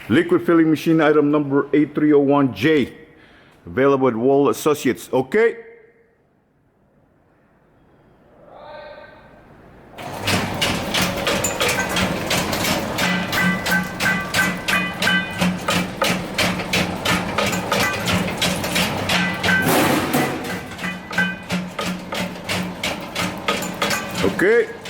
Liquid filling machine item number A301J. Available at Wohl Associates. Okay. Okay.